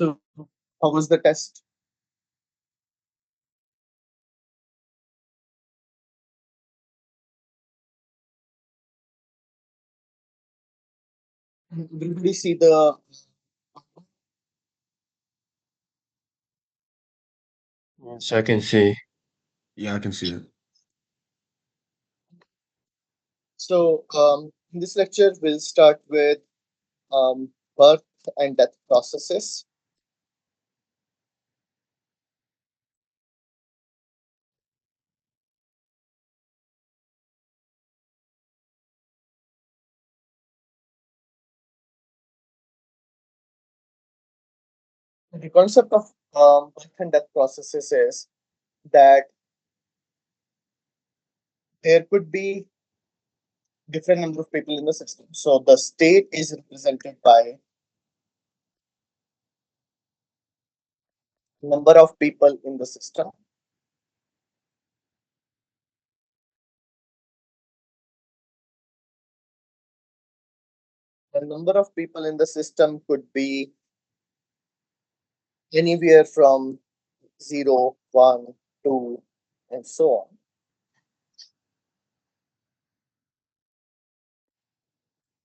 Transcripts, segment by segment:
So, how was the test? Everybody see the. So I can see. Yeah, I can see it. So, in this lecture, we'll start with birth and death processes. The concept of birth and death processes is that there could be different number of people in the system. So, the state is represented by number of people in the system. The number of people in the system could be anywhere from 0, 1, 2, and so on.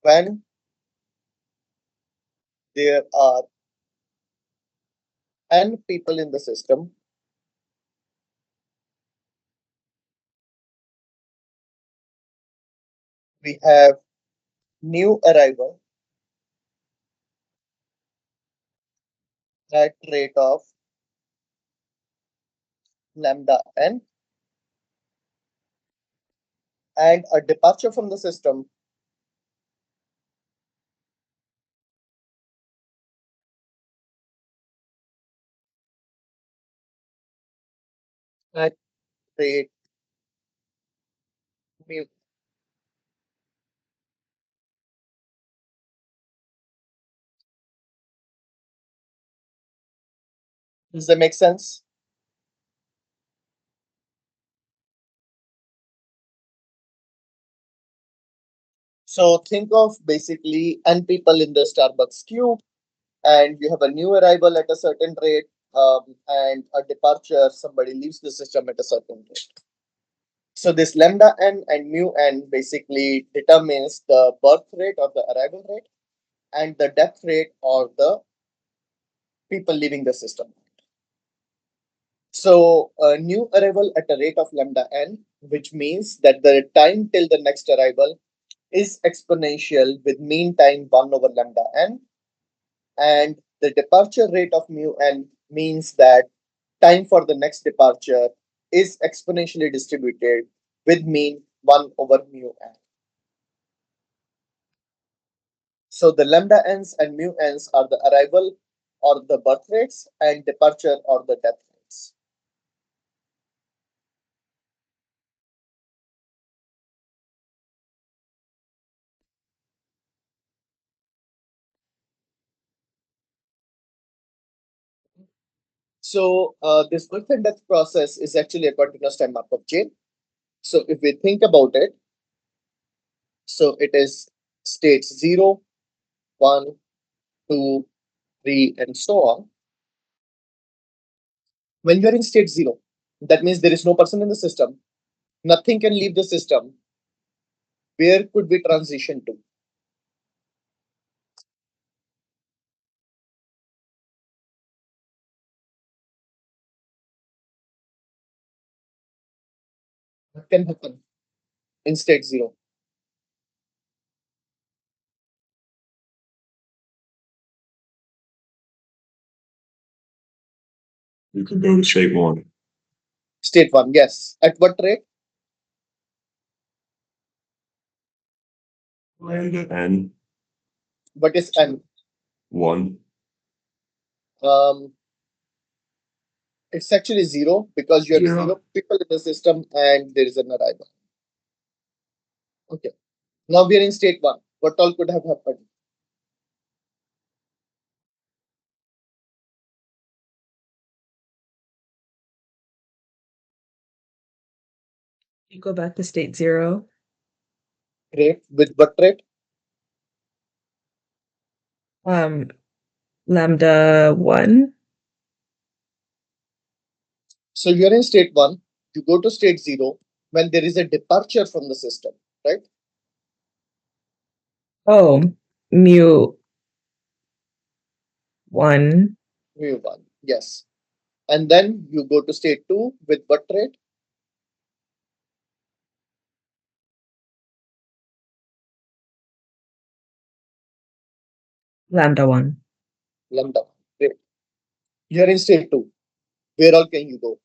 When there are n people in the system, we have new arrival at rate of lambda n and a departure from the system at rate mu. Does that make sense? So think of basically n people in the Starbucks queue, and you have a new arrival at a certain rate, and a departure, somebody leaves the system at a certain rate. So this lambda n and mu n basically determines the birth rate or the arrival rate and the death rate or the people leaving the system. So a new arrival at a rate of lambda n, which means that the time till the next arrival is exponential with mean time 1 over lambda n, and the departure rate of mu n means that time for the next departure is exponentially distributed with mean 1 over mu n. So the lambda n's and mu n's are the arrival or the birth rates and departure or the death rates. So this birth and death process is actually a continuous time Markov chain. So if we think about it, so it is states 0, 1, 2, 3, and so on. When you're in state 0, that means there is no person in the system. Nothing can leave the system. Where could we transition to? What can happen in state 0? You can go to state one. State 1, yes. At what rate? Lambda n What is n? 1. Um, it's actually 0 because you have 0 people in the system and there is an arrival. Okay. Now we are in state 1. What all could have happened? You go back to state 0. Great. With what rate? Um, Lambda 1. So you're in state 1, you go to state 0 when there is a departure from the system, right? Oh, mu 1. Mu 1, yes. And then you go to state 2 with what rate? Lambda 1. Lambda 1. Great. You're in state 2. Where all can you go?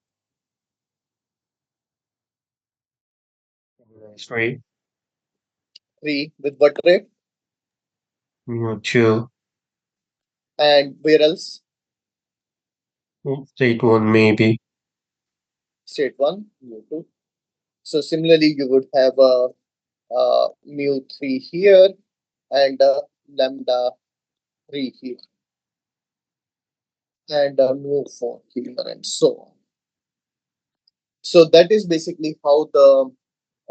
3. 3 with what rate? Mu 2. And where else? State 1 maybe. State 1, mu 2. So similarly, you would have a mu 3 here and lambda 3 here and mu 4 here and so on. So that is basically how the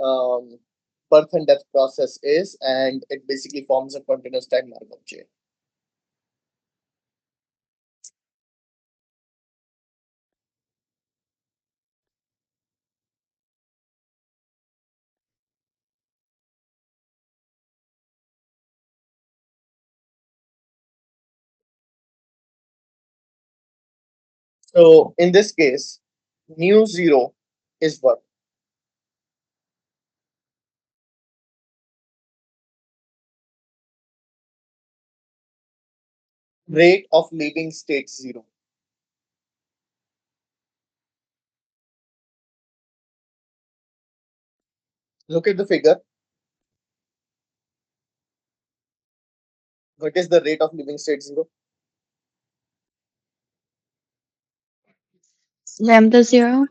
um, birth and death process is, and it basically forms a continuous time Markov chain. So in this case, mu 0 is what? Rate of leaving state 0. Look at the figure. What is the rate of leaving state 0? Lambda 0.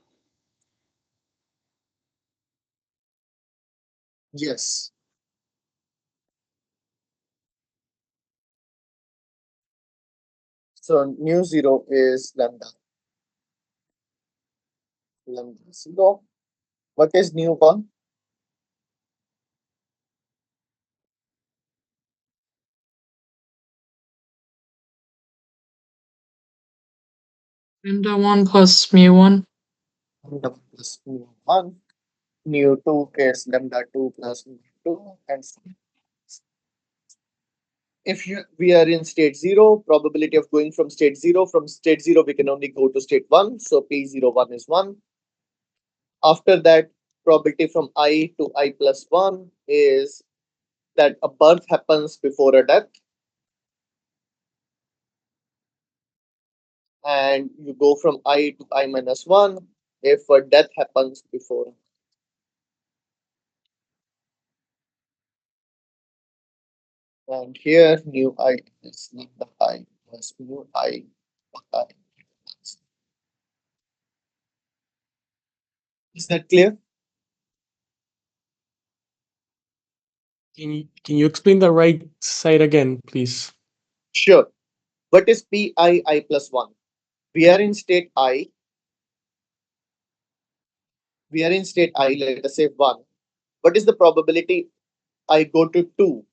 Yes. So mu 0 is lambda 0. What is mu 1? Lambda 1 plus mu 1. Lambda plus mu 1. Mu 2 is lambda 2 plus mu 2 and so on. If we are in state 0, probability of going from state 0, we can only go to state 1. So P01 is 1. After that, probability from I to I plus 1 is that a birth happens before a death. And you go from I to I minus 1 if a death happens before. And here, mu I is lambda I plus mu I. Is that clear? Can you explain the right side again, please? Sure. What is I plus 1? We are in state I. We are in state I, let us say 1. What is the probability I go to 2?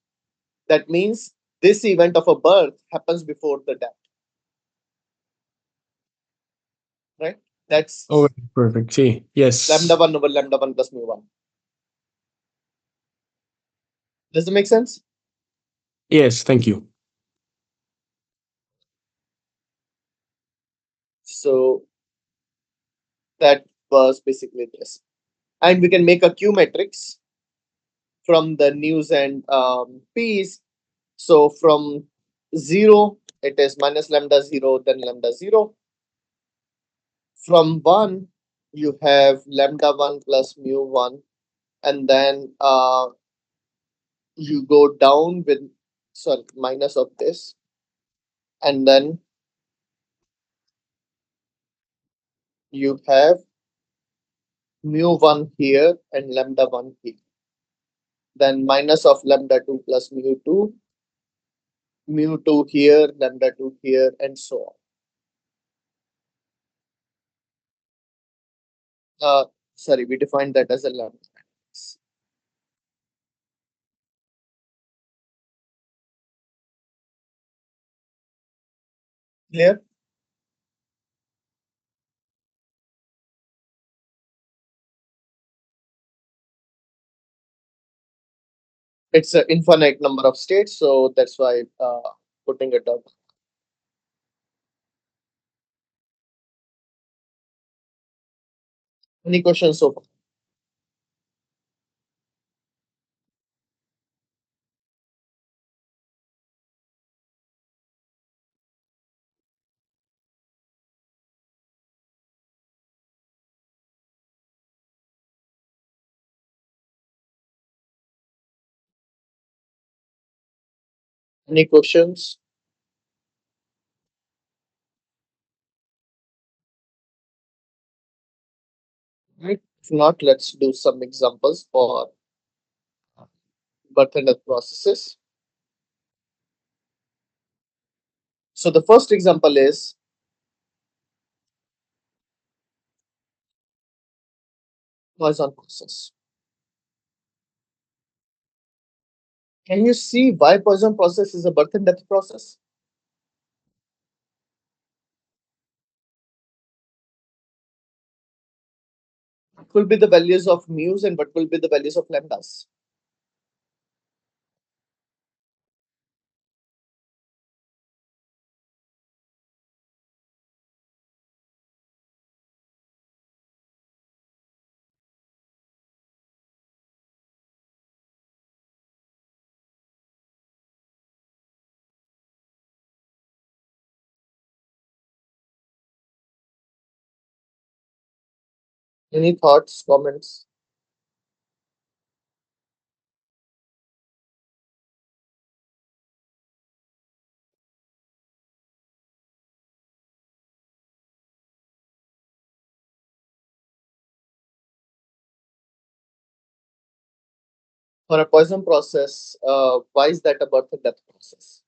That means this event of a birth happens before the death, right? That's Oh, perfect. See, lambda yes. 1 over lambda 1 plus mu 1. Does it make sense? Yes, thank you. So that was basically this. And we can make a Q matrix from the news and P's. So from 0, it is minus lambda 0, then lambda 0. From 1, you have lambda 1 plus mu 1. And then you go down with, sorry, minus of this. And then you have mu 1 here and lambda 1 here. Then minus of lambda 2 plus mu 2 here, lambda 2 here, and so on. Sorry, we defined that as a lambda. Clear? It's an infinite number of states, so that's why putting it up. Any questions so far? Any questions? Right. If not, let's do some examples for birth and death processes. So the first example is Poisson process. Can you see why Poisson process is a birth and death process? What will be the values of mu's and what will be the values of lambdas? Any thoughts, comments? For a Poisson process, why is that a birth and death process?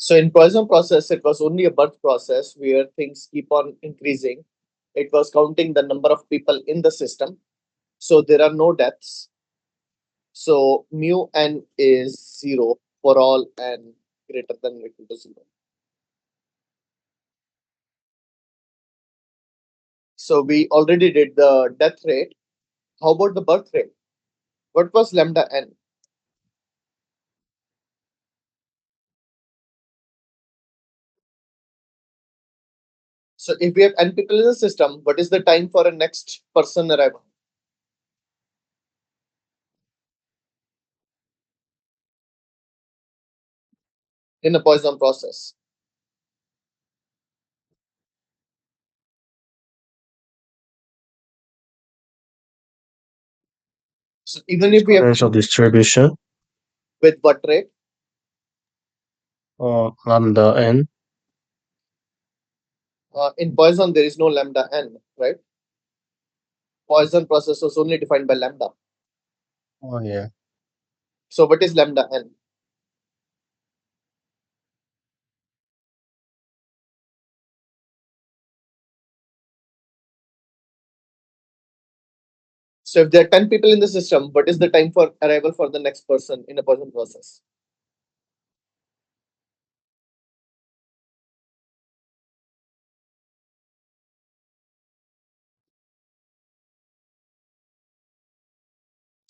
So in Poisson process, it was only a birth process where things keep on increasing. It was counting the number of people in the system. So there are no deaths. So mu n is zero for all n greater than or equal to zero. So we already did the death rate. How about the birth rate? What was lambda n? So if we have n people in the system, what is the time for a next person arrival in a Poisson process? So even if we have Exponential distribution. with what rate? Lambda n. In Poisson, there is no lambda n, right? Poisson process was only defined by lambda. Oh yeah. So what is lambda n? So if there are 10 people in the system, what is the time for arrival for the next person in a Poisson process?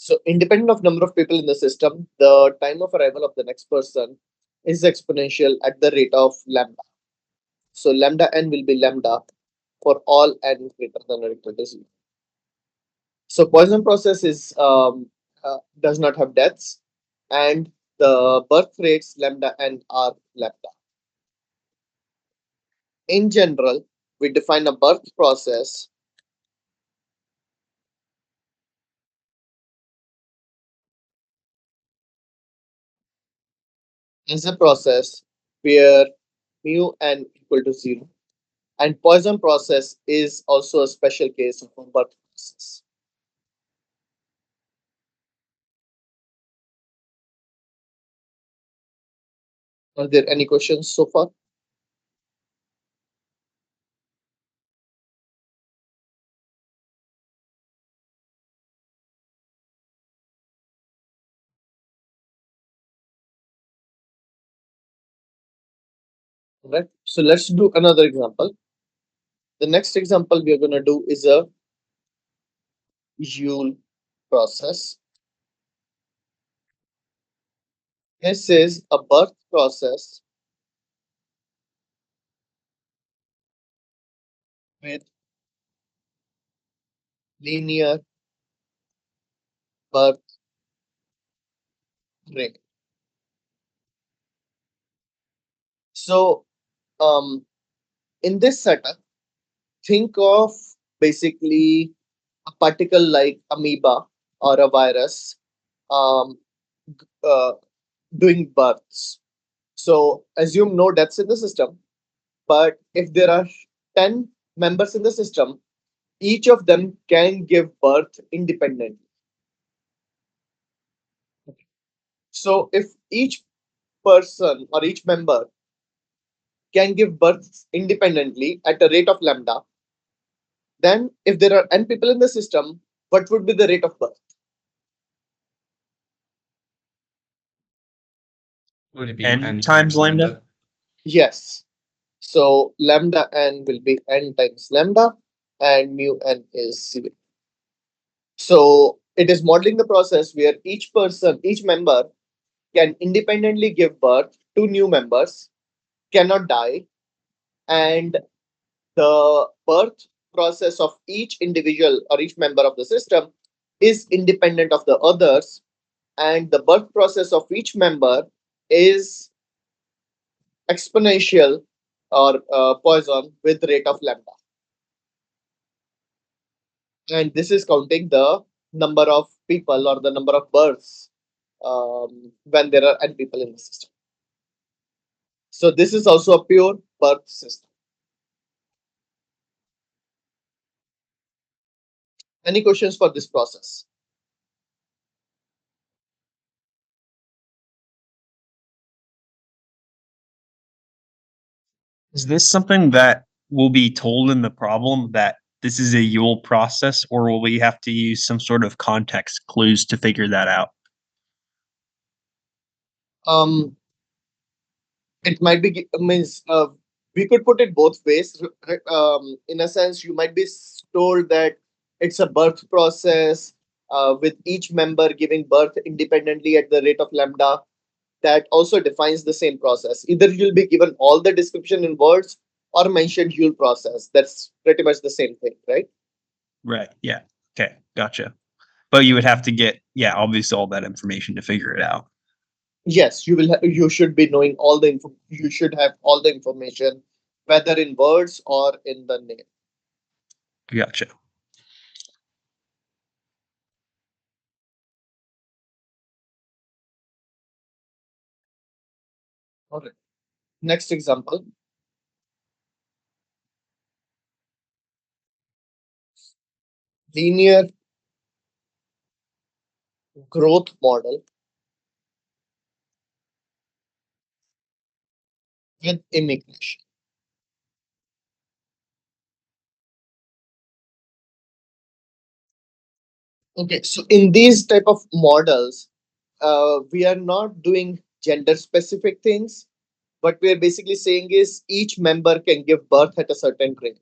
So independent of number of people in the system, the time of arrival of the next person is exponential at the rate of lambda. So lambda n will be lambda for all n greater than or equal to zero. So Poisson process is does not have deaths, and the birth rates lambda n are lambda. In general, we define a birth process as a process where mu n equal to zero, and Poisson process is also a special case of a birth process. Are there any questions so far? Right. So let's do another example. The next example we are going to do is a Joule process. This is a birth process with linear birth rate. So, in this setup, think of basically a particle like amoeba or a virus um, uh, doing births. So, assume no deaths in the system, but if there are 10 members in the system, each of them can give birth independently. So, if each person or each member can give birth independently at a rate of lambda, then if there are n people in the system, what would be the rate of birth? Would it be n times lambda? Yes. So lambda n will be n times lambda and mu n is 0. So it is modeling the process where each person, each member can independently give birth to new members, cannot die, and the birth process of each individual or each member of the system is independent of the others, and the birth process of each member is exponential or Poisson with rate of lambda. And this is counting the number of people or the number of births when there are n people in the system. So this is also a pure birth system. Any questions for this process? Is this something that will be told in the problem that this is a Yule process, or will we have to use some sort of context clues to figure that out? Um, it might be means we could put it both ways. In a sense, you might be told that it's a birth process with each member giving birth independently at the rate of lambda. That also defines the same process. Either you'll be given all the description in words or mentioned Joule process. That's pretty much the same thing, right? Right. Yeah. Okay. Gotcha. But you would have to get, yeah, obviously all that information to figure it out. Yes, you will. You should be knowing all the info. You should have all the information, whether in words or in the name. Gotcha. All right. Next example. Linear growth model with immigration. Okay, so in these type of models, we are not doing gender specific things. What we are basically saying is each member can give birth at a certain rate.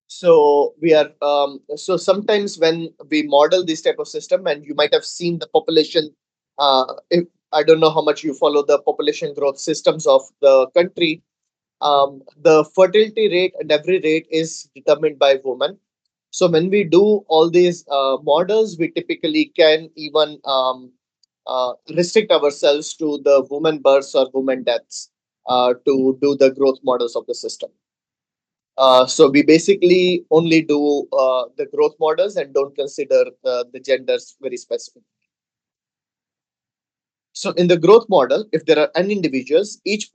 So we are so sometimes when we model this type of system, and you might have seen the population. If I don't know how much you follow the population growth systems of the country, the fertility rate and every rate is determined by women. So when we do all these models, we typically can even restrict ourselves to the women births or women deaths to do the growth models of the system. So we basically only do the growth models and don't consider the genders very specific. So in the growth model, if there are n individuals, each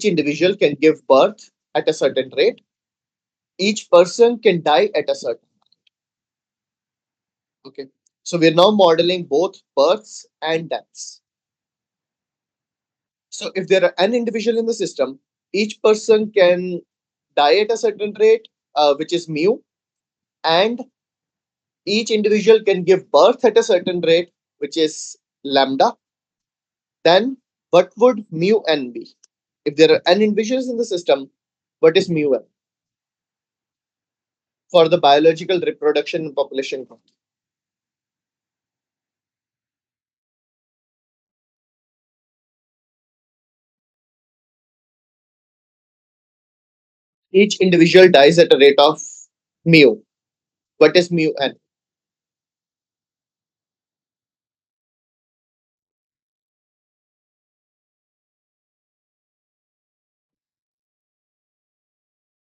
individual can give birth at a certain rate. Each person can die at a certain. Okay. So we're now modeling both births and deaths. So if there are n individual in the system, each person can die at a certain rate, which is mu, and each individual can give birth at a certain rate, which is lambda. Then what would mu n be? If there are n individuals in the system, what is mu n for the biological reproduction and population growth? Each individual dies at a rate of mu. What is mu n?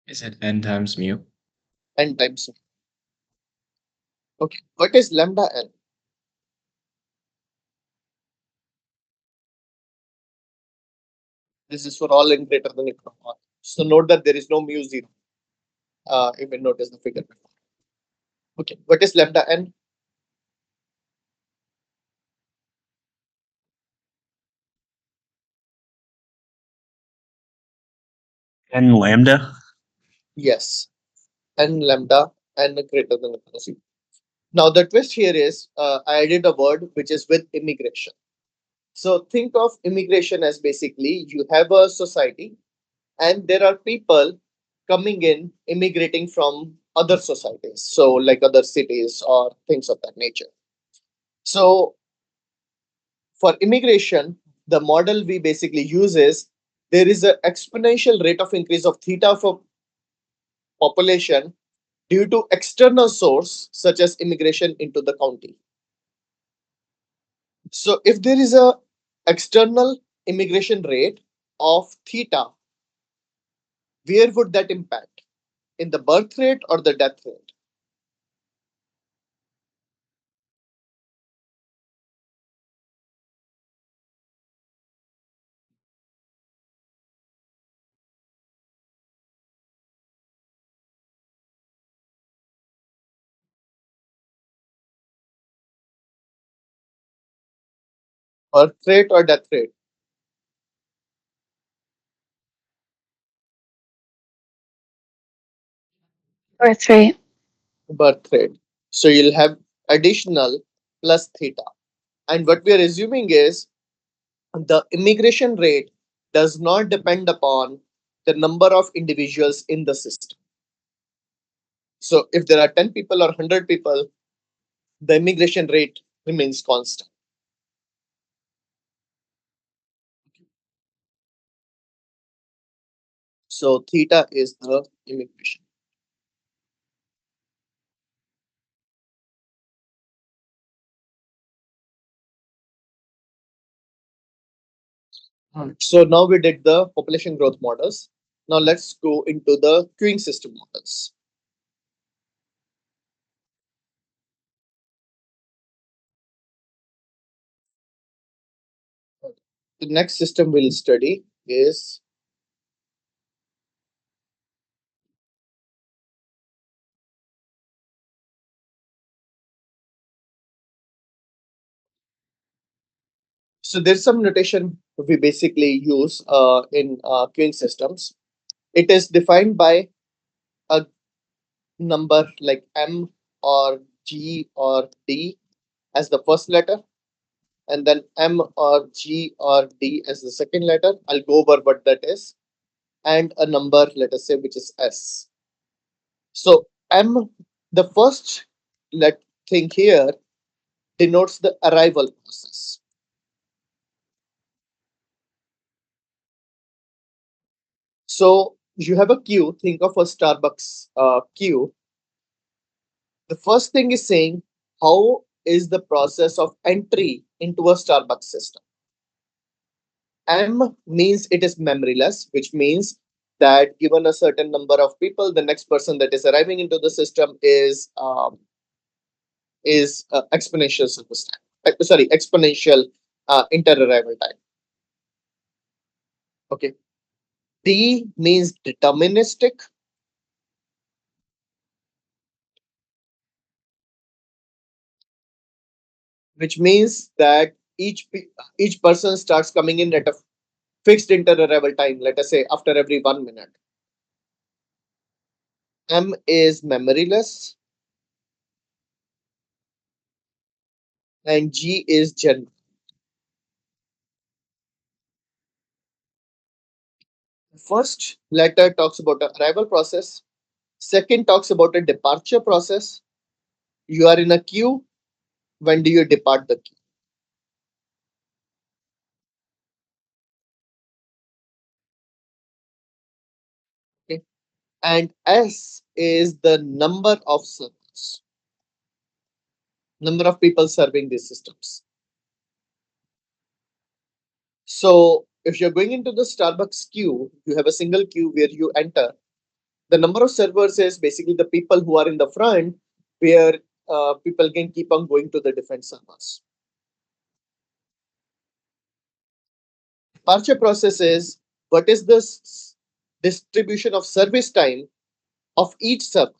Is it n times mu? N times mu. Okay. What is lambda n? This is for all n greater than equal to 1. So note that there is no mu 0. Even notice the figure before. Okay. What is lambda n? And lambda. Yes. N lambda n greater than equal to 0. Now the twist here is I added a word which is with immigration. So think of immigration as basically you have a society and there are people coming in immigrating from other societies, so like other cities or things of that nature. So for immigration, the model we basically use is there is an exponential rate of increase of theta for population due to external source such as immigration into the county. So if there is a external immigration rate of theta, where would that impact? In the birth rate or the death rate? Birth rate or death rate? Birth rate. Birth rate. So you'll have additional plus theta. And what we are assuming is the immigration rate does not depend upon the number of individuals in the system. So if there are 10 people or 100 people, the immigration rate remains constant. So theta is the immigration. So now we did the population growth models. Now let's go into the queuing system models. The next system we'll study is so there's some notation we basically use in queuing systems. It is defined by a number like M or G or D as the first letter, and then M or G or D as the second letter. I'll go over what that is, and a number, let us say, which is S. So M, the first let thing here denotes the arrival process. So you have a queue, think of a Starbucks queue. The first thing is saying how is the process of entry into a Starbucks system. M means it is memoryless, which means that given a certain number of people, the next person that is arriving into the system is exponential service time. Sorry, exponential inter-arrival time. Okay. D means deterministic, which means that each person starts coming in at a fixed inter-arrival time, let us say after every 1 minute. M is memoryless and G is general. First letter talks about an arrival process. Second talks about a departure process. You are in a queue. When do you depart the queue? Okay. And S is the number of servers, number of people serving these systems. So if you're going into the Starbucks queue, you have a single queue where you enter. The number of servers is basically the people who are in the front, where people can keep on going to the different servers. Departure process is what is the distribution of service time of each server.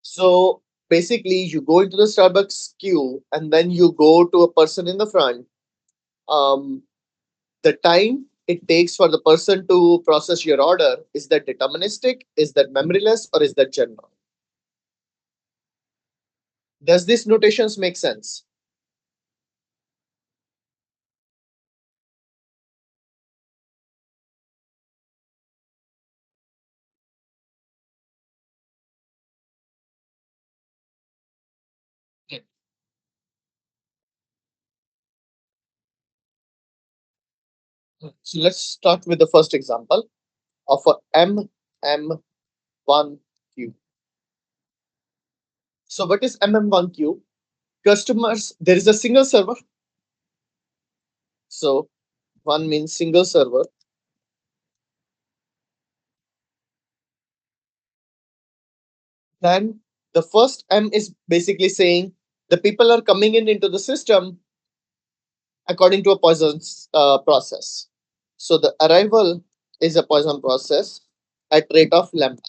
So basically, you go into the Starbucks queue and then you go to a person in the front. Um, the time it takes for the person to process your order, is that deterministic, is that memoryless, or is that general? Does these notations make sense? Okay. So let's start with the first example of a MM1 queue. So what is MM1 queue? Customers, there is a single server. So one means single server. Then the first M is basically saying the people are coming in into the system according to a Poisson process. So the arrival is a Poisson process at rate of lambda.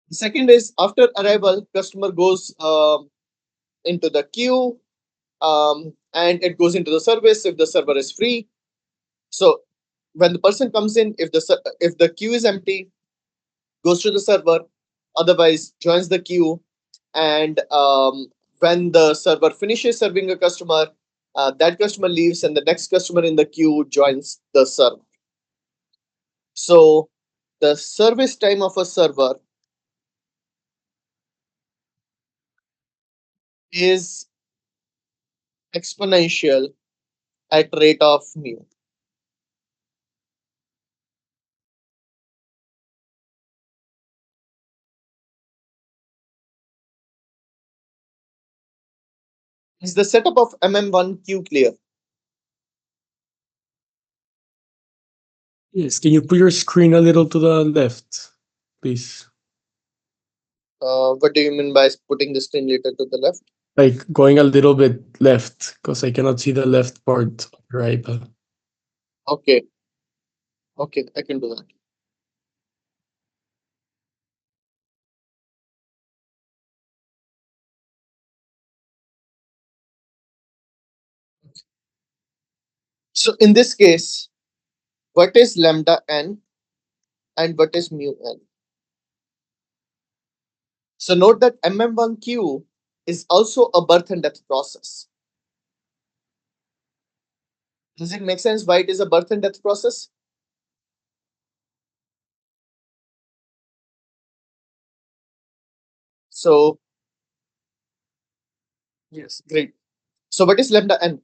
The second is after arrival, customer goes into the queue and it goes into the service if the server is free. So when the person comes in, if the queue is empty, goes to the server, otherwise joins the queue, and when the server finishes serving a customer, that customer leaves and the next customer in the queue joins the server. So the service time of a server is exponential at rate of mu. Is the setup of MM1 queue clear? Yes, can you put your screen a little to the left, please? What do you mean by putting the screen later to the left? Like going a little bit left, because I cannot see the left part of your iPad. Okay. Okay, I can do that. So in this case, what is lambda n and what is mu n? So note that MM1Q is also a birth and death process. Does it make sense why it is a birth and death process? So yes, great. So what is lambda n?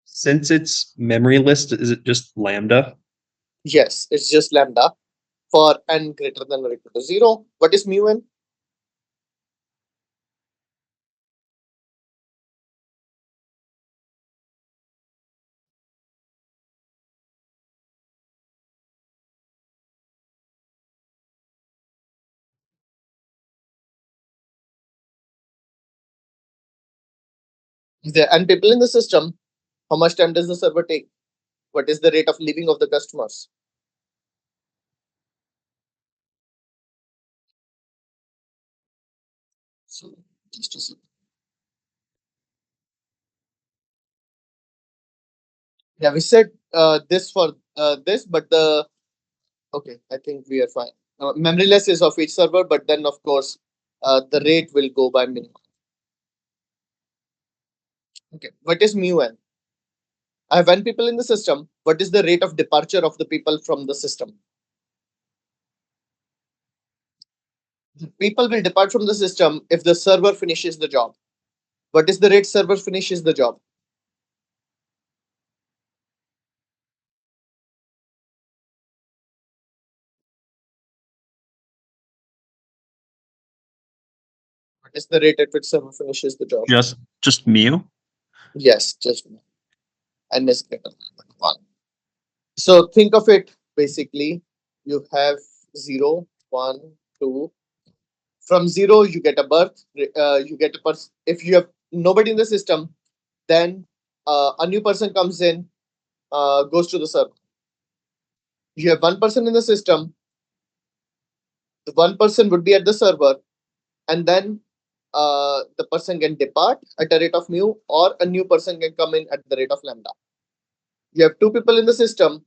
Since it's memory list, is it just lambda? Yes, it's just lambda for n greater than or equal to 0. What is mu n? If there are n people in the system, how much time does the server take? What is the rate of leaving of the customers? So just a second. Yeah, we said this for this, but the okay, I think we are fine. Memoryless is of each server, but then of course the rate will go by minimum. Okay, what is mu n? I have n people in the system. What is the rate of departure of the people from the system? The people will depart from the system if the server finishes the job. What is the rate server finishes the job? What is the rate at which server finishes the job? Just mu. Yes, just n is greater than 1. So think of it basically, you have 0, 1, 2. From 0, you get a birth, you get a person. If you have nobody in the system, then a new person comes in, goes to the server. You have one person in the system, the one person would be at the server, and then the person can depart at a rate of mu, or a new person can come in at the rate of lambda. You have two people in the system,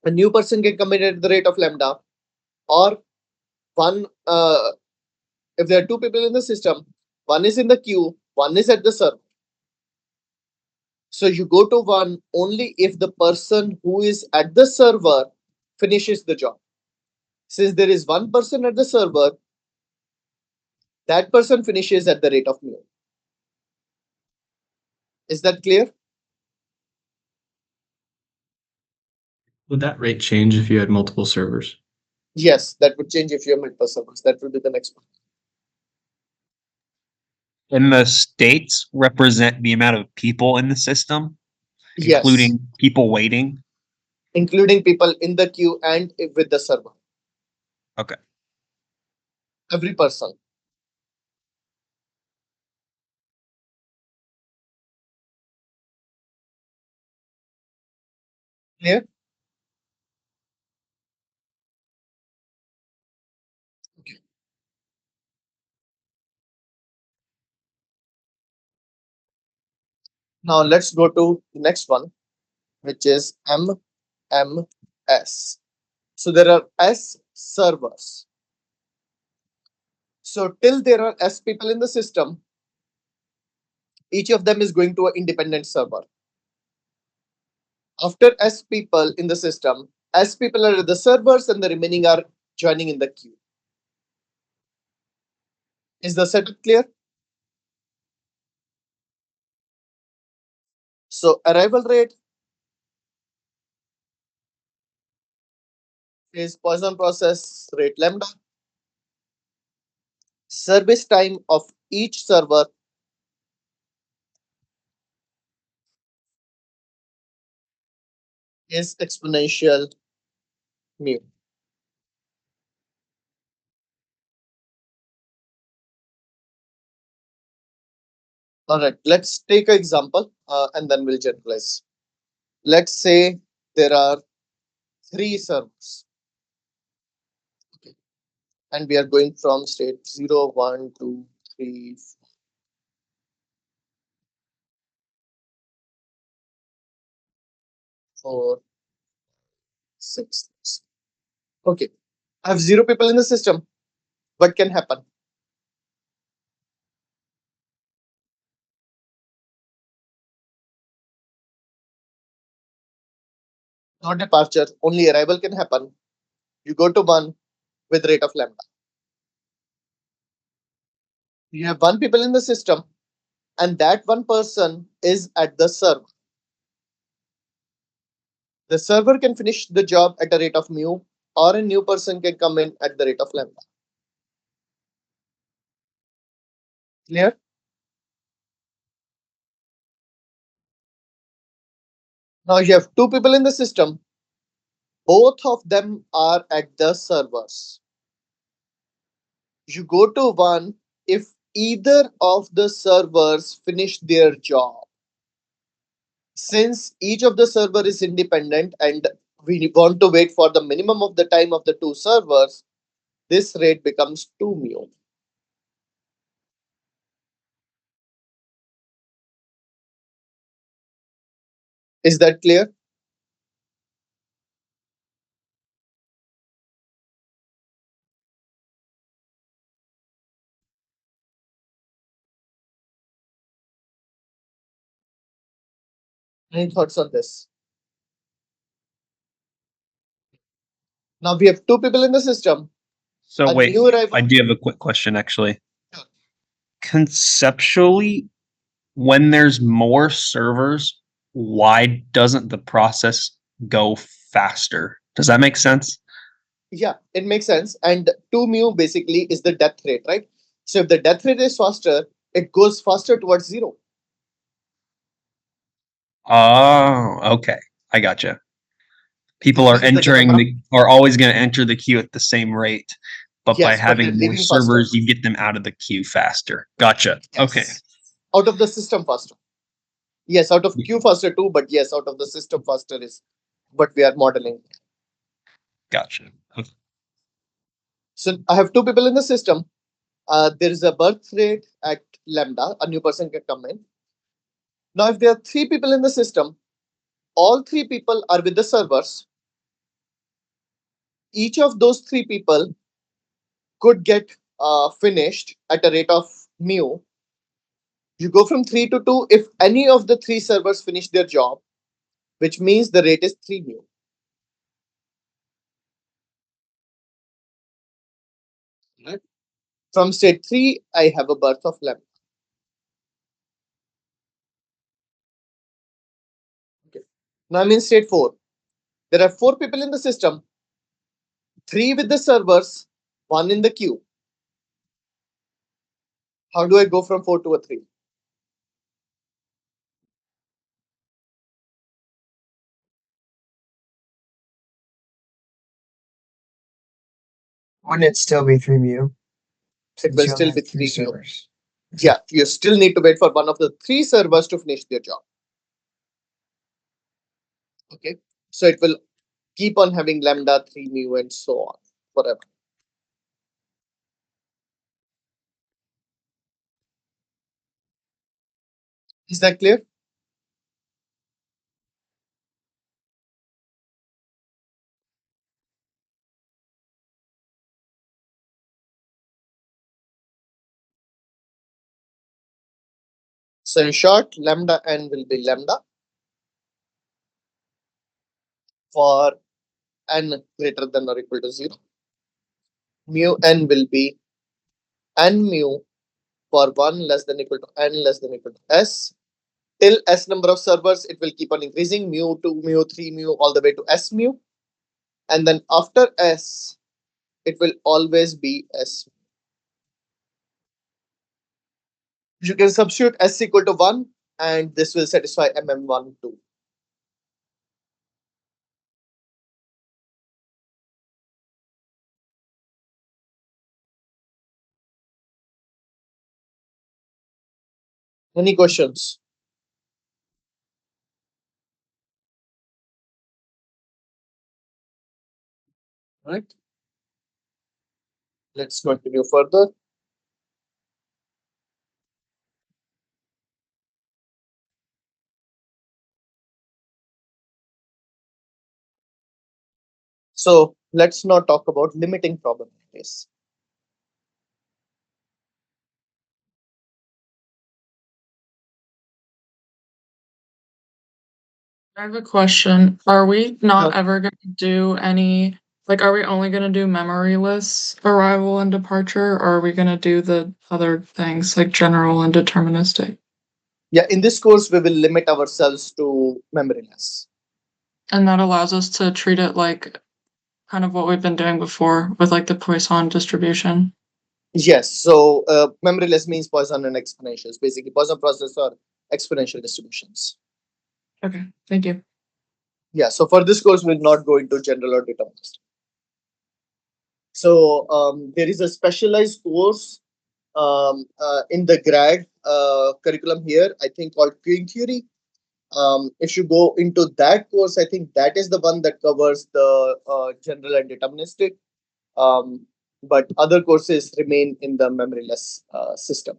a new person can come in at the rate of lambda, or one if there are two people in the system, one is in the queue, one is at the server. So you go to one only if the person who is at the server finishes the job. Since there is one person at the server, that person finishes at the rate of mu. Is that clear? Would that rate change if you had multiple servers? Yes, that would change if you have multiple servers. That will be the next one. And the states represent the amount of people in the system, Yes, including people waiting. including people in the queue and with the server. Okay. Every person. Clear? Okay. Now let's go to the next one, which is MMS. So there are S servers. So till there are S people in the system, each of them is going to an independent server. After S people in the system, S people are the servers and the remaining are joining in the queue. Is the setup clear? So arrival rate is Poisson process rate lambda. Service time of each server is exponential mu. All right, let's take an example and then we'll generalize. Let's say there are 3 servers. Okay. And we are going from state 0, 1, 2, 3, 4, 6. Okay. I have 0 people in the system. What can happen? No departure, only arrival can happen. You go to 1 with rate of lambda. You have 1 people in the system, and that one person is at the server. The server can finish the job at a rate of mu, or a new person can come in at the rate of lambda. Clear? Now you have 2 people in the system. Both of them are at the servers. You go to 1 if either of the servers finish their job. Since each of the server is independent and we want to wait for the minimum of the time of the two servers, this rate becomes 2 mu. Is that clear? Any thoughts on this? Now we have two people in the system. So A wait, new arrival. I do have a quick question actually. Sure. Conceptually, when there's more servers, why doesn't the process go faster? Does that make sense? Yeah, it makes sense. And 2 mu basically is the death rate, right? So if the death rate is faster, it goes faster towards 0. Oh, okay. I gotcha. People This are means that the entering number of, are always going to enter the queue at the same rate, but by yes, but they're having more leaving faster. servers, you get them out of the queue faster. Gotcha. Okay. Yes. Out of the system faster. Yes, out of queue faster too, but yes, out of the system faster is what we are modeling. Gotcha. Okay. So I have two people in the system. There is a birth rate at lambda. A new person can come in. Now, if there are three people in the system, all three people are with the servers. Each of those three people could get finished at a rate of mu. You go from 3 to 2 if any of the three servers finish their job, which means the rate is 3 mu. Right? From state 3, I have a birth of lambda. Okay. Now I'm in state 4. There are 4 people in the system, 3 with the servers, 1 in the queue. How do I go from 4 to a 3? Wouldn't it still be 3 mu? It will still be 3 mu. Yeah, you still need to wait for one of the three servers to finish their job. Okay, so it will keep on having lambda 3 mu and so on forever. Is that clear? So in short, lambda n will be lambda for n greater than or equal to 0. Mu n will be n mu for 1 less than equal to n less than equal to s. Till s number of servers, it will keep on increasing mu 2, mu 3, mu all the way to s mu. And then after s, it will always be s. You can substitute s equal to 1 and this will satisfy mm1 too. Any questions? Right. Let's continue further. So let's now talk about limiting probabilities. I have a question. Are we not Sure. ever going to do any, like, are we only going to do memoryless arrival and departure, or are we going to do the other things like general and deterministic? Yeah, in this course, we will limit ourselves to memoryless. And that allows us to treat it like kind of what we've been doing before with like the Poisson distribution. Yes, so memoryless means Poisson and exponentials, basically Poisson process or exponential distributions. Okay, thank you. Yeah, so for this course, we'll not go into general or deterministic. So there is a specialized course in the grad curriculum here, I think called queuing theory. If you go into that course, I think that is the one that covers the general and deterministic. Um, but other courses remain in the memoryless system.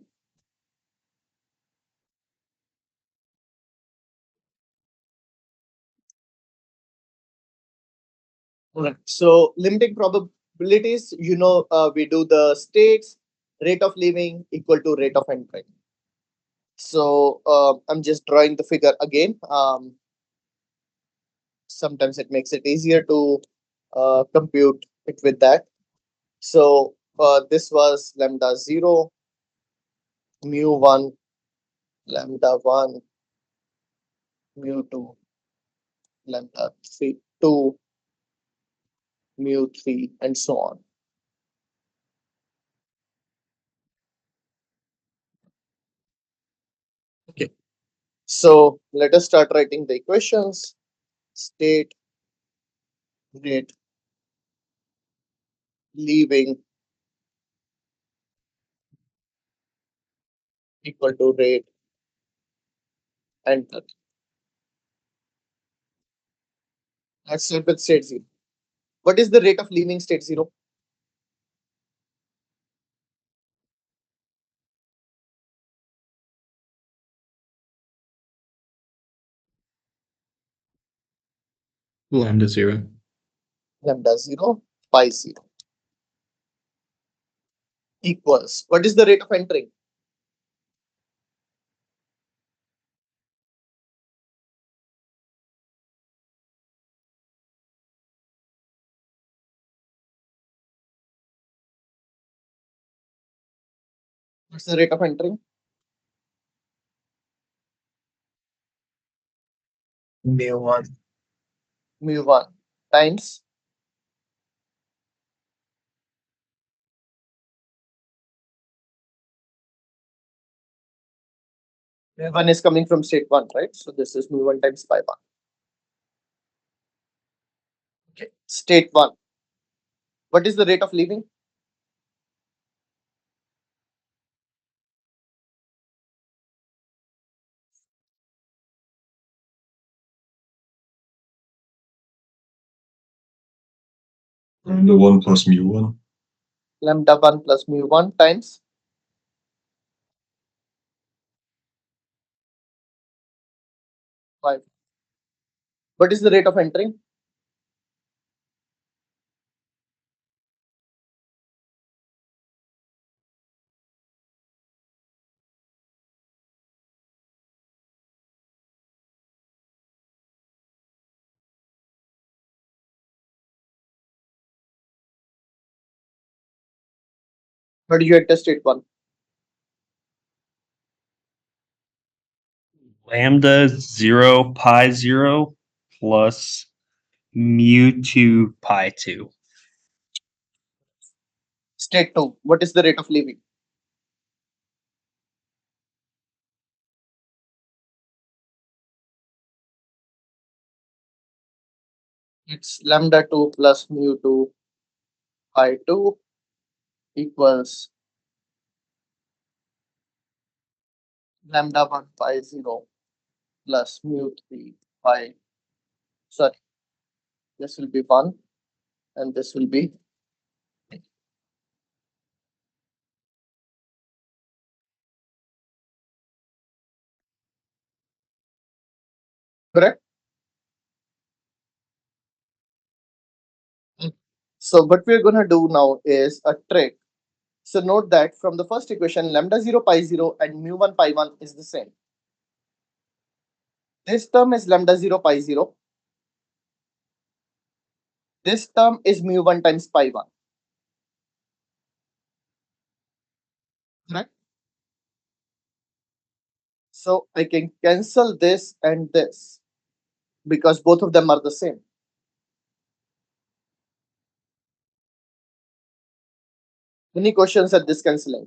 Alright. So limiting probabilities, we do the states, rate of leaving equal to rate of entry. So I'm just drawing the figure again. Sometimes it makes it easier to compute it with that. So this was lambda 0, mu 1, lambda 1, mu 2, lambda 3, 2, mu 3, and so on. Okay. So let us start writing the equations. State, rate, leaving equal to rate, enter. Let's start with state 0. What is the rate of leaving state 0? Lambda 0. Lambda 0, pi 0 equals. What is the rate of entering? What's the rate of entering? mu1. Mu1 times mu1 is coming from state 1, right? So this is mu1 times pi 1. Okay. State 1. What is the rate of leaving? Lambda 1 plus mu 1. Lambda 1 plus mu1 times 5. What is the rate of entering? What do you get to state 1? Lambda 0 pi 0 plus mu 2 pi 2. State 2. What is the rate of leaving? It's lambda 2 plus mu 2 pi 2 equals lambda 1 pi 0 plus mu 3 pi. Sorry, this will be 1 and this will be correct. So what we're gonna do now is a trick. So note that from the first equation, lambda 0 pi 0 and mu 1 pi 1 is the same. This term is lambda 0 pi 0. This term is mu 1 times pi 1. Correct? So I can cancel this and this because both of them are the same. Any questions at this cancelling?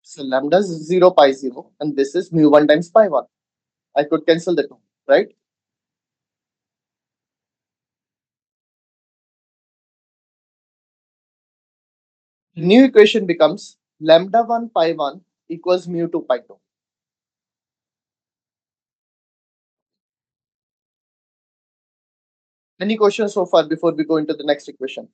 So lambda is 0 pi 0 and this is mu 1 times pi 1. I could cancel the two, right? The new equation becomes lambda 1 pi 1 equals mu 2 pi 2. Any questions so far before we go into the next equation?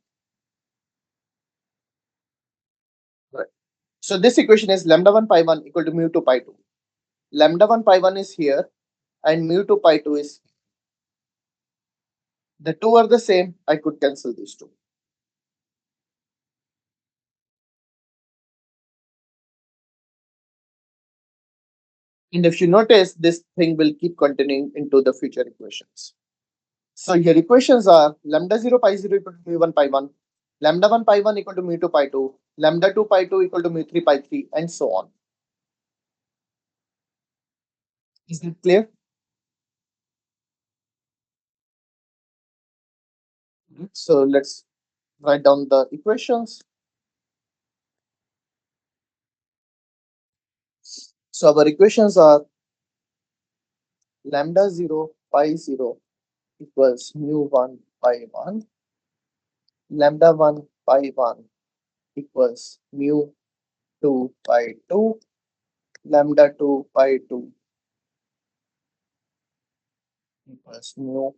Right. So this equation is lambda 1 pi 1 equal to mu 2 pi 2. Lambda 1 pi 1 is here and mu 2 pi 2 is here. The two are the same. I could cancel these two. And if you notice, this thing will keep continuing into the future equations. So your equations are lambda 0 pi 0 equal to mu 1 pi 1, lambda 1 pi 1 equal to mu 2 pi 2, lambda 2 pi 2 equal to mu 3 pi 3, and so on. Is that clear? So let's write down the equations. So our equations are lambda 0 pi 0 equals mu 1 pi 1, lambda 1 pi 1 equals mu 2 pi 2, lambda 2 pi 2 equals mu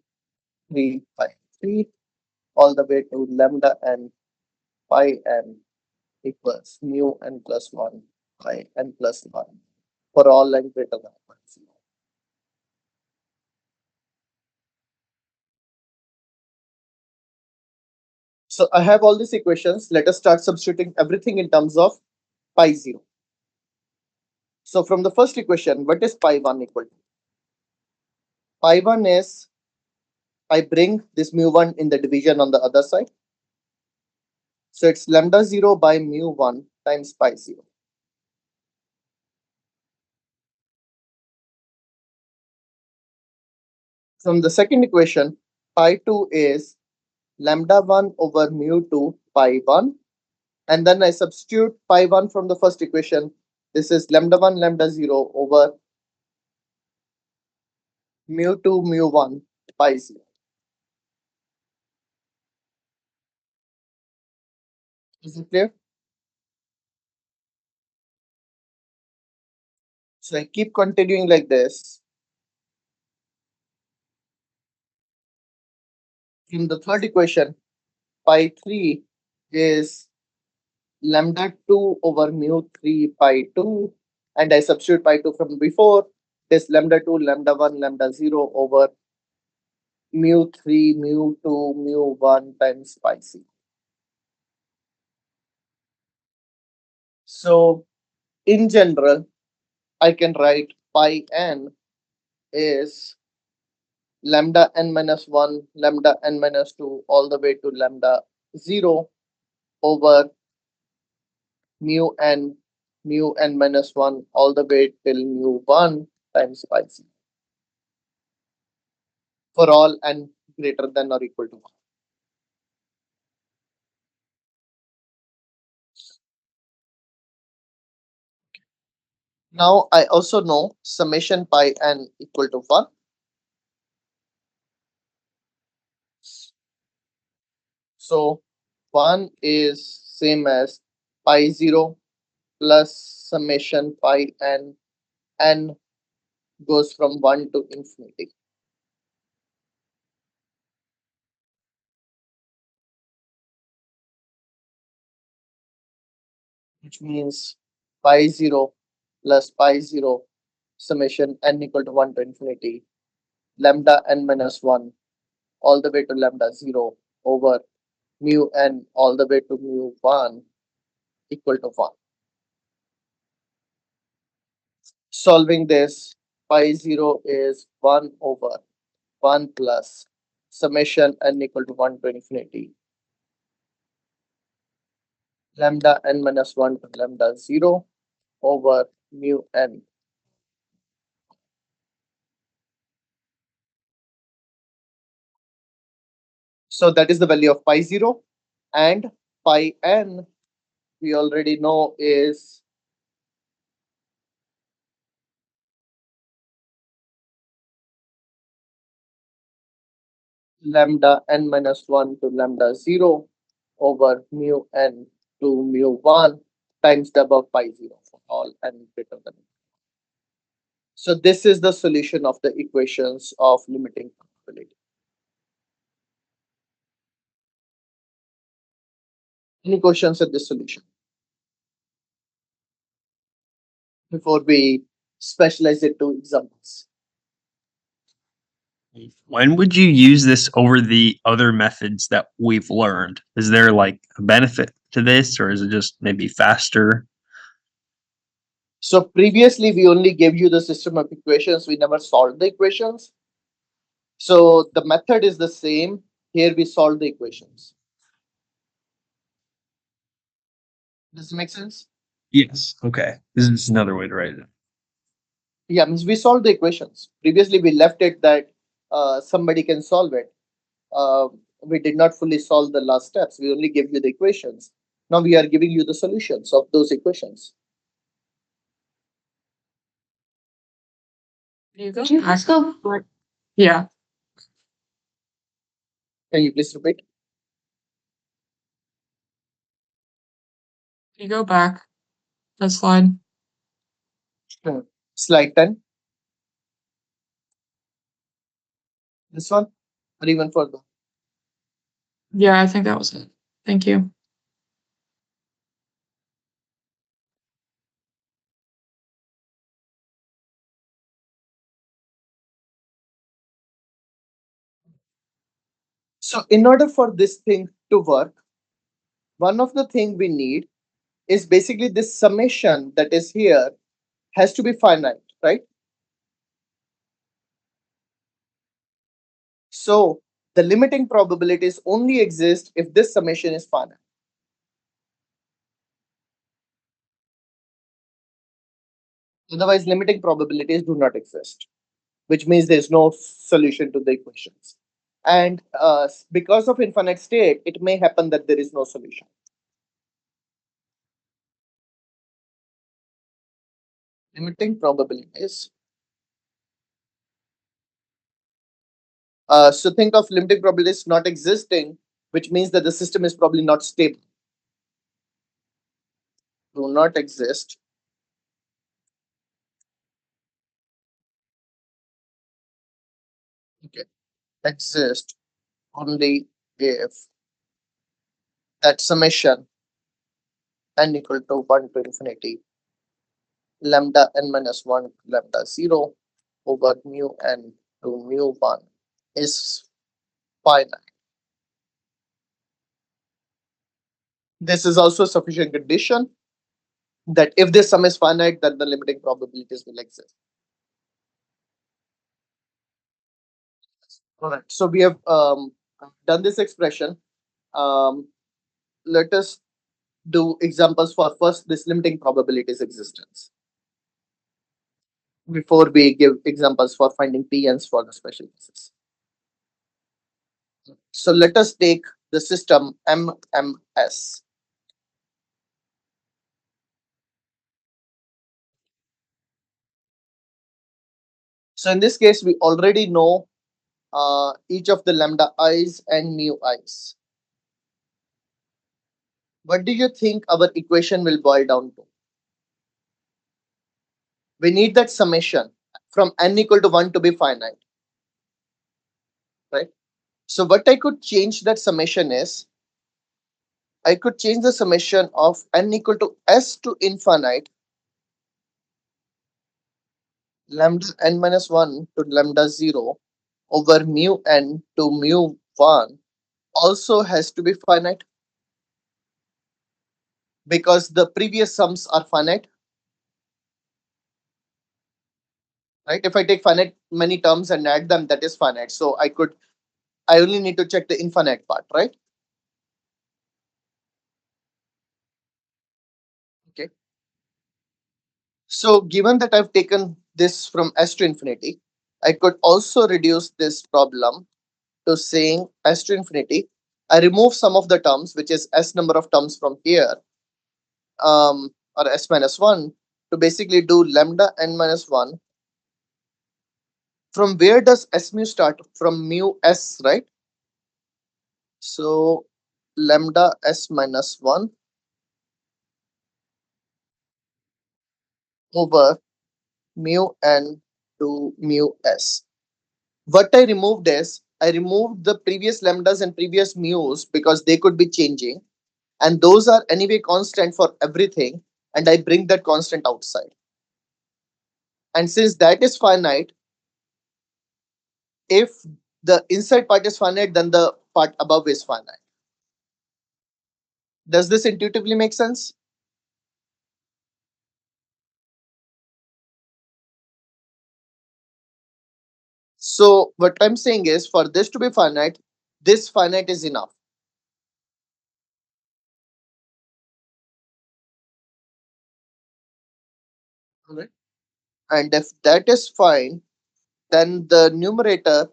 3 pi 3, all the way to lambda n pi n equals mu n plus 1 pi n plus 1 for all n greater than or equal to 0. So I have all these equations. Let us start substituting everything in terms of pi 0. So from the first equation, what is pi 1 equal to? Pi 1 is, I bring this mu 1 in the division on the other side. So it's lambda 0 by mu 1 times pi 0. From the second equation, pi 2 is lambda 1 over mu 2 pi 1. And then I substitute pi 1 from the first equation. This is lambda 1 lambda 0 over mu 2 mu 1 pi 0. Is it clear? So I keep continuing like this. In the third equation, pi 3 is lambda 2 over mu 3 pi 2. And I substitute pi 2 from before. This lambda 2 lambda 1 lambda 0 over mu 3 mu 2 mu 1 times pi 0. So in general, I can write pi n is lambda n minus 1, lambda n minus 2, all the way to lambda 0 over mu n minus 1, all the way till mu 1 times pi 0 for all n greater than or equal to 1. Now I also know summation pi n equal to 1. So 1 is same as pi 0 plus summation pi n goes from 1 to infinity. Which means pi 0 plus pi 0 summation n equal to 1 to infinity lambda n minus 1 all the way to lambda 0 over mu n all the way to mu 1 equal to 1. Solving this, pi 0 is 1 over 1 plus summation n equal to 1 to infinity lambda n minus 1 to lambda 0 over mu n. So that is the value of pi 0, and pi n we already know is lambda n minus 1 to lambda 0 over mu n to mu1 times the above pi 0 for all n greater than. So this is the solution of the equations of limiting probability. Any questions at this solution before we specialize it to examples? When would you use this over the other methods that we've learned? Is there like a benefit to this, or is it just maybe faster? So previously we only gave you the system of equations, we never solved the equations. So the method is the same. Here we solve the equations. Does it make sense? Yes. Okay. This is another way to write it. Yeah, means we solved the equations. Previously we left it that somebody can solve it. We did not fully solve the last steps. We only gave you the equations. Now we are giving you the solutions of those equations. You go. Could you just go? Yeah. Can you please repeat? You go back a slide. Slide 10. This one, or even further. Yeah, I think that was it. Thank you. So in order for this thing to work, one of the thing we need is basically this summation that is here has to be finite, right? So the limiting probabilities only exist if this summation is finite. Otherwise, limiting probabilities do not exist, which means there's no solution to the equations. And because of infinite state, it may happen that there is no solution. Limiting probabilities. So think of limiting probabilities not existing, which means that the system is probably not stable. Do not exist. Okay. Exist only if that summation n equal to 1 to infinity lambda n minus 1 lambda 0 over mu n to mu 1 is finite. This is also a sufficient condition that if this sum is finite, then the limiting probabilities will exist. All right. So we have done this expression. Let us do examples for first this limiting probabilities existence before we give examples for finding PNs for the special cases. So let us take the system MMS. So in this case, we already know each of the lambda i's and mu i's. What do you think our equation will boil down to? We need that summation from n equal to 1 to be finite, right? So what I could change that summation is, I could change the summation of n equal to s to infinite lambda n minus 1 to lambda 0 over mu n to mu 1 also has to be finite because the previous sums are finite, right? If I take finite many terms and add them, that is finite. So I only need to check the infinite part, right? Okay. So given that I've taken this from s to infinity, I could also reduce this problem to saying s to infinity. I remove some of the terms, which is s number of terms from here, or s minus 1, to basically do lambda n minus 1. From where does s mu start? From mu s, right? So lambda s minus 1 over mu n to mu s. What I removed is I removed the previous lambdas and previous mu's because they could be changing, and those are anyway constant for everything, and I bring that constant outside. And since that is finite, if the inside part is finite, then the part above is finite. Does this intuitively make sense? So what I'm saying is for this to be finite, this finite is enough. Alright. And if that is fine, then the numerator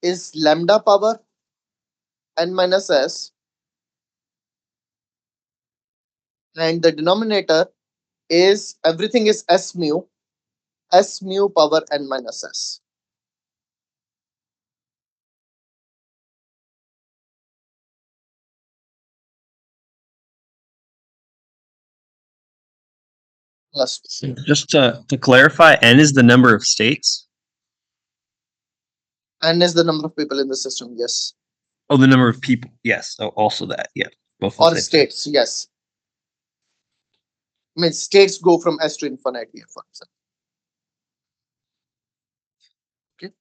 is lambda power n minus s, and the denominator is everything is s mu power n minus s. Plus Just to clarify, n is the number of states. n is the number of people in the system, yes. Oh, the number of people. Yes. Oh, also that. Yeah. Both the Or same thing. states, yes. I mean, states go from s to infinite here, for example. Okay.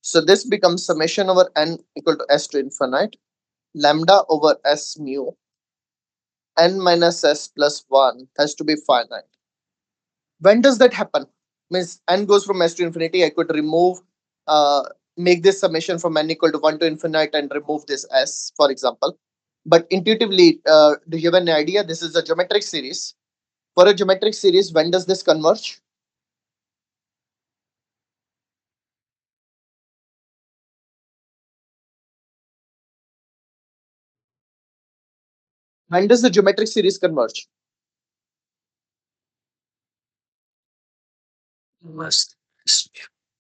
So this becomes summation over n equal to s to infinite, lambda over s mu, n minus s plus 1 has to be finite. When does that happen? Means n goes from s to infinity. I could remove, make this summation from n equal to 1 to infinite and remove this s, for example. But intuitively, do you have an idea? This is a geometric series. For a geometric series, when does this converge? When does the geometric series converge? Less.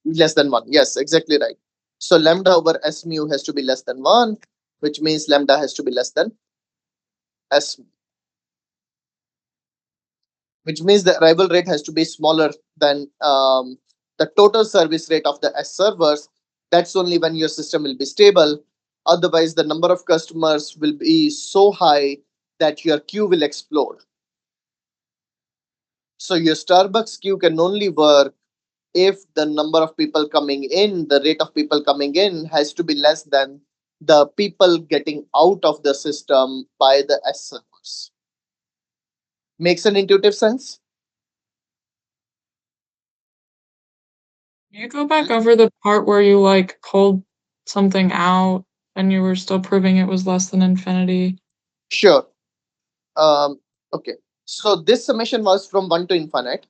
Less than 1. Yes, exactly right. So lambda over s mu has to be less than 1, which means lambda has to be less than s, which means the arrival rate has to be smaller than the total service rate of the S servers. That's only when your system will be stable. Otherwise, the number of customers will be so high that your queue will explode. So your Starbucks queue can only work if the number of people coming in, the rate of people coming in has to be less than the people getting out of the system by the S servers. Makes an intuitive sense? You go back over the part where you like pulled something out and you were still proving it was less than infinity. Sure. Okay. So this summation was from 1 to infinite.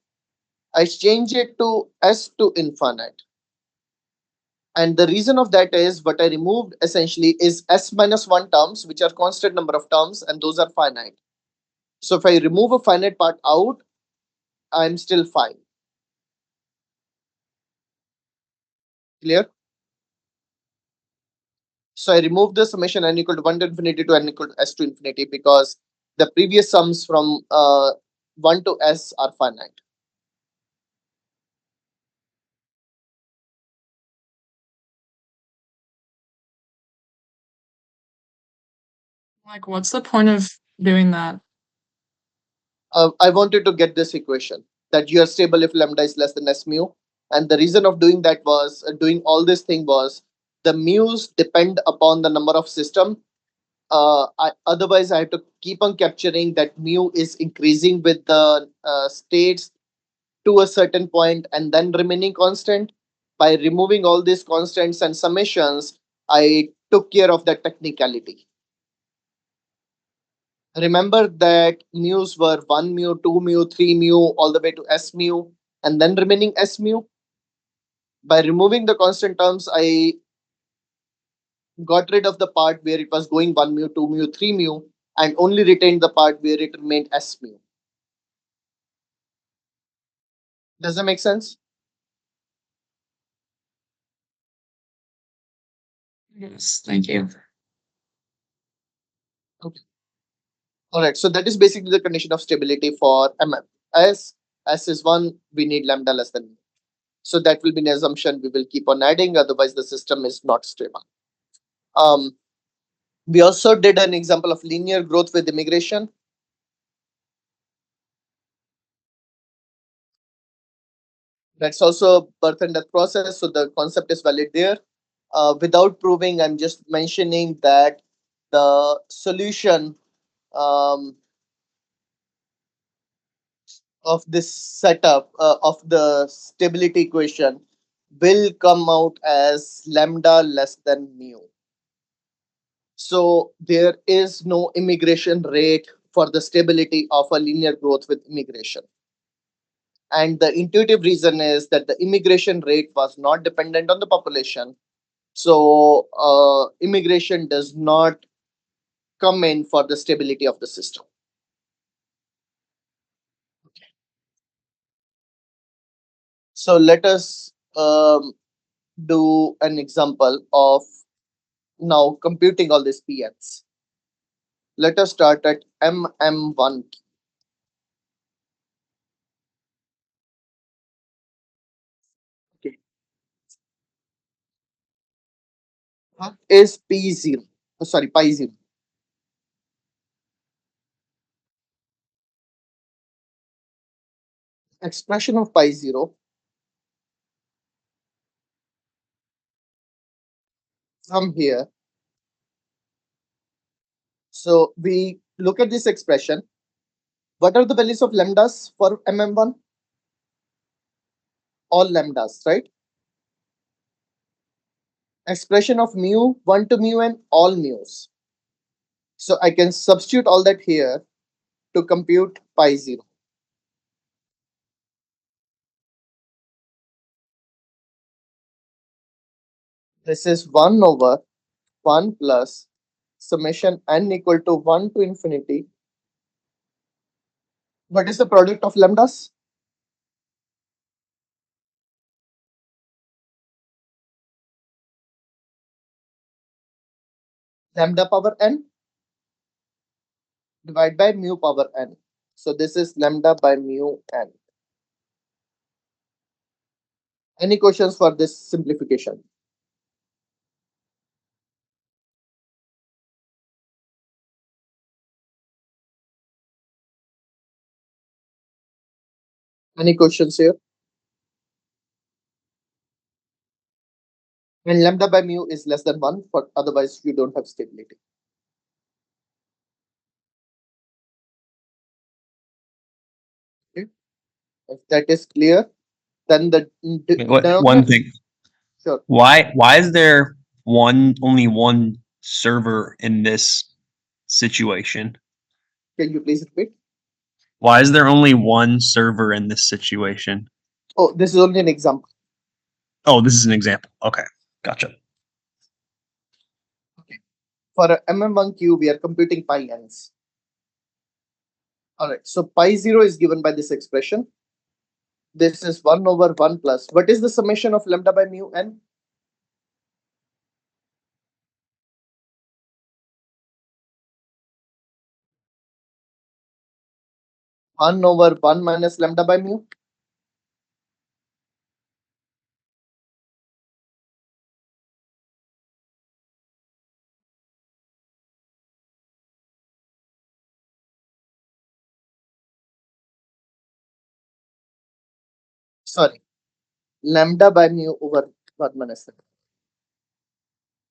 I change it to s to infinite. And the reason of that is what I removed essentially is s minus 1 terms, which are constant number of terms, and those are finite. So if I remove a finite part out, I'm still fine. Clear? So I remove the summation n equal to 1 to infinity to n equal to s to infinity because the previous sums from 1 to s are finite. Like, what's the point of doing that? I wanted to get this equation that you are stable if lambda is less than s mu. And the reason of doing that was doing all this thing was the mu's depend upon the number of system. Otherwise, I have to keep on capturing that mu is increasing with the states to a certain point and then remaining constant. By removing all these constants and summations, I took care of that technicality. Remember that mu's were 1 mu, 2 mu, 3 mu, all the way to s mu, and then remaining s mu. By removing the constant terms, I got rid of the part where it was going 1 mu, 2 mu, 3 mu, and only retained the part where it remained s mu. Does that make sense? Yes, thank you. Okay. All right. So that is basically the condition of stability for MM. As S is 1, we need lambda less than mu. So that will be an assumption we will keep on adding, otherwise the system is not stable. We also did an example of linear growth with immigration. That's also a birth and death process, so the concept is valid there. Without proving, I'm just mentioning that the solution um, of this setup of the stability equation will come out as lambda less than mu. So there is no immigration rate for the stability of a linear growth with immigration. And the intuitive reason is that the immigration rate was not dependent on the population. So immigration does not come in for the stability of the system. So let us do an example of now computing all these PNs. Let us start at MM1. Okay. What is P0? Sorry, pi0. Expression of pi0 from here. So we look at this expression. What are the values of lambdas for MM1? All lambdas, right? Expression of mu 1 to mu and all mu's. So I can substitute all that here to compute pi0. This is 1 over 1 plus summation n equal to 1 to infinity. What is the product of lambdas? Lambda power n divided by mu power n. So this is lambda by mu n. Any questions for this simplification? Any questions here? And lambda by mu is less than 1, but otherwise you don't have stability. Okay. If that is clear, then the One thing. Sure. Why is there only one server in this situation? Can you please repeat? Why is there only one server in this situation? Oh, this is only an example. Oh, this is an example. Okay, gotcha. For a MM1Q, we are computing pi n's. All right, so pi0 is given by this expression. This is 1 over 1 plus. What is the summation of lambda by mu n? One over 1 minus lambda by mu. Sorry, lambda by mu over 1 minus lambda.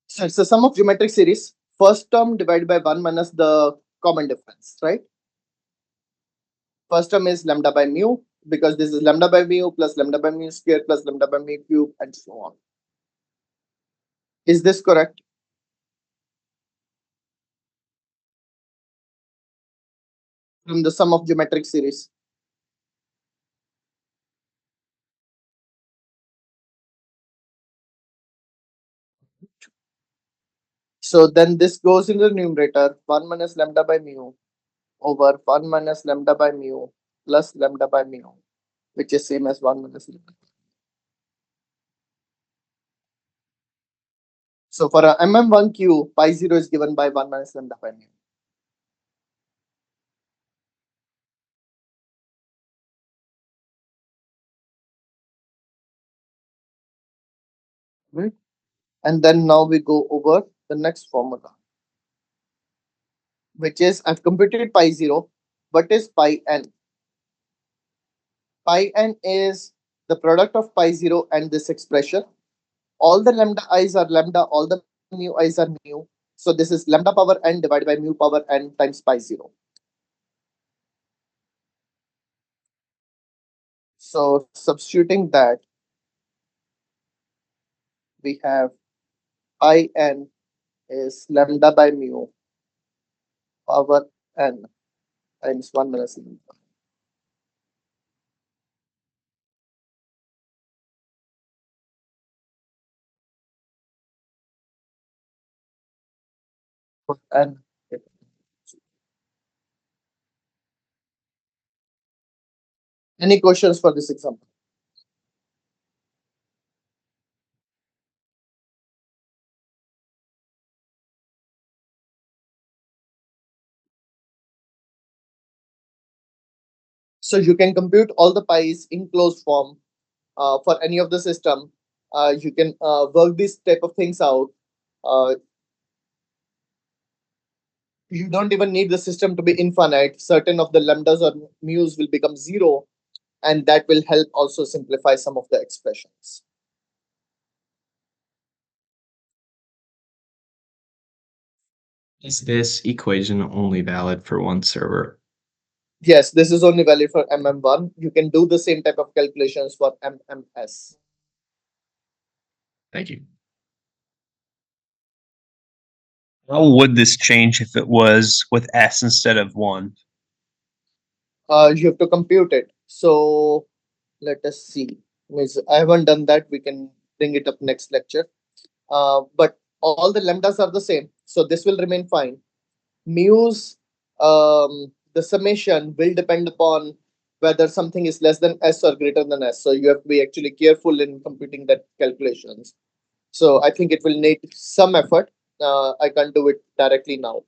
So it's the sum of geometric series. First term divided by 1 minus the common difference, right? First term is lambda by mu, because this is lambda by mu plus lambda by mu square plus lambda by mu cube and so on. Is this correct? From the sum of geometric series. So then this goes in the numerator, 1 minus lambda by mu over 1 minus lambda by mu plus lambda by mu, which is same as 1 minus lambda. So for a MM1Q, pi0 is given by 1 minus lambda by mu. Right? And then now we go over the next formula, which is I've computed pi 0. What is pi n? Pi n is the product of pi 0 and this expression. All the lambda i's are lambda, all the mu i's are mu. So this is lambda power n divided by mu power n times pi 0. So substituting that, we have pi n is lambda by mu power n times 1 minus lambda. And any questions for this example? So you can compute all the pi's in closed form for any of the system. You can work these type of things out. Uh, you don't even need the system to be infinite. Certain of the lambdas or mu's will become zero, and that will help also simplify some of the expressions. Is this equation only valid for one server? Yes, this is only valid for MM1. You can do the same type of calculations for MMS. Thank you. How would this change if it was with S instead of 1? You have to compute it. So let us see. Means I haven't done that. We can bring it up next lecture. But all the lambdas are the same, so this will remain fine. Mu's, the summation will depend upon whether something is less than s or greater than s. So you have to be actually careful in computing that calculations. So I think it will need some effort. I can't do it directly now.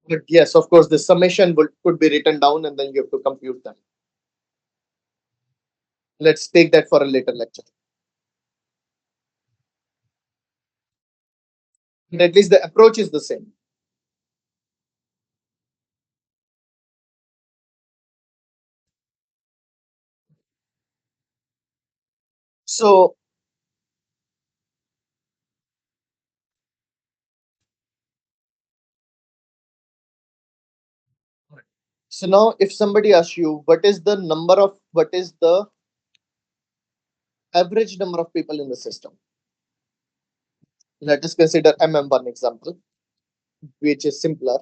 But yes, of course, the summation could be written down and then you have to compute them. Let's take that for a later lecture. But at least the approach is the same. So now if somebody asks you what is the average number of people in the system, let us consider MM1 example, which is simpler.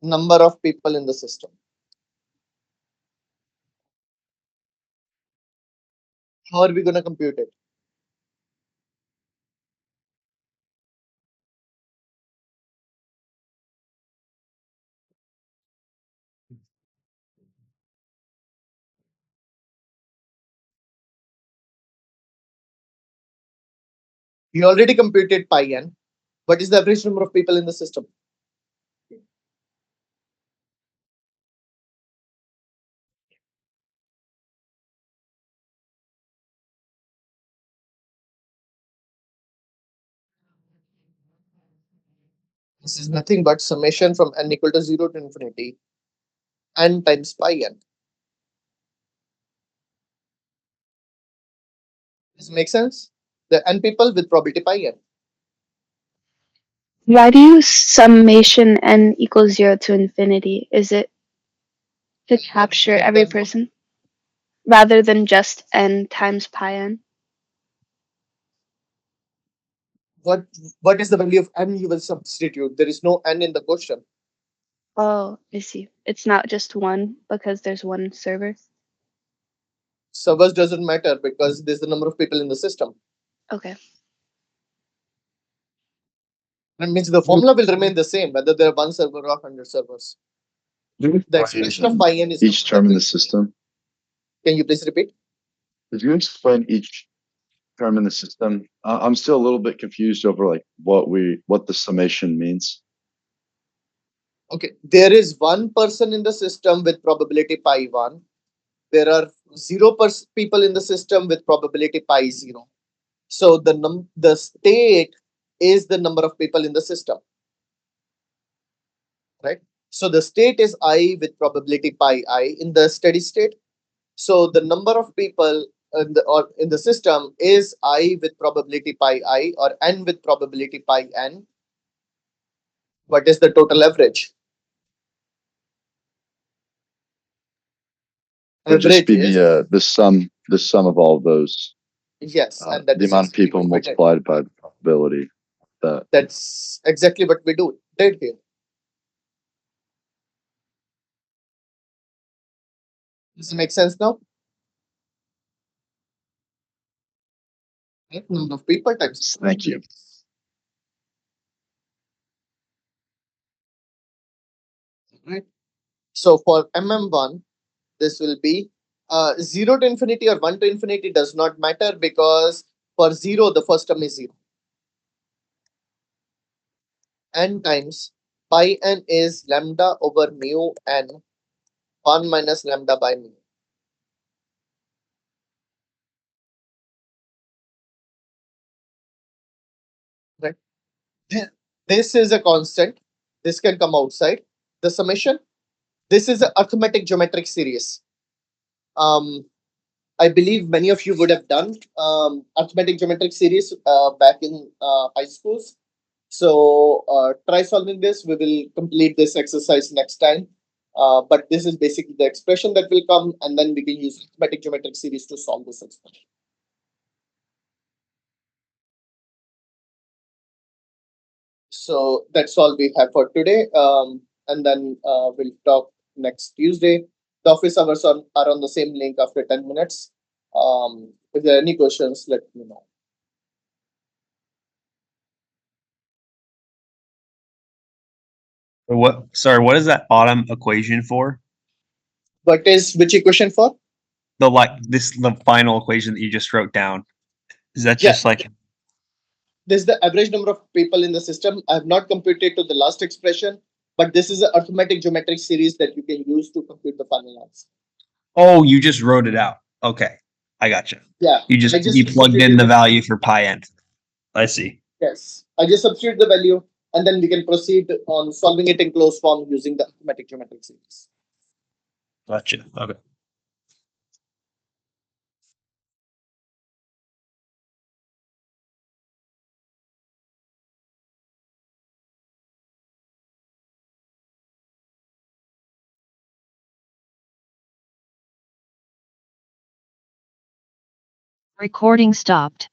Number of people in the system. How are we going to compute it? We already computed pi n. What is the average number of people in the system? This is nothing but summation from n equal to 0 to infinity n times pi n. Does it make sense? The n people with probability pi n. Why do you summation n equals 0 to infinity? Is it to capture every person rather than just n times pi n? What is the value of n you will substitute? There is no n in the question. Oh, I see. It's not just one because there's one server. Servers doesn't matter because there's the number of people in the system. Okay. That means the formula will remain the same whether there are one server or 100 servers. The expression of pi n is each term in the system. Can you please repeat? Could you explain each term in the system? I'm still a little bit confused over like what the summation means. Okay, there is one person in the system with probability pi 1 there are 0% people in the system with probability pi is 0. So the state is the number of people in the system, right? So the state is I with probability pi I in the steady state. So the number of people in the system is I with probability pi I or n with probability pi n. What is the total average? Would just Average be is, the sum of all those. yes, and that The is amount of exactly people what we did. multiplied by the probability. That's exactly what we did here. Does it make sense now? Right? Number of people times. Thank you. Right. So for MM1, this will be 0 to infinity or 1 to infinity does not matter, because for 0, the first term is 0. N times pi n is lambda over mu n 1 minus lambda by mu. Right. This is a constant. This can come outside. The summation. This is an arithmetic geometric series. I believe many of you would have done arithmetic geometric series back in high schools. So try solving this. We will complete this exercise next time. But this is basically the expression that will come, and then we can use arithmetic geometric series to solve this expression. So that's all we have for today. And then we'll talk next Tuesday. The office hours are on the same link after 10 minutes. If there are any questions, let me know. What? Sorry, what is that bottom equation for? What is which equation for? The final equation that you just wrote down. Is that Yeah. just like This is the average number of people in the system. I have not computed to the last expression, but this is an arithmetic geometric series that you can use to compute the final answer. oh, you just wrote it out. Okay. I gotcha. Yeah. You I just plugged in substituted the value for pi n. I see. Yes. I just substitute the value, and then we can proceed on solving it in closed form using the arithmetic geometric series. Gotcha. Okay. Recording stopped.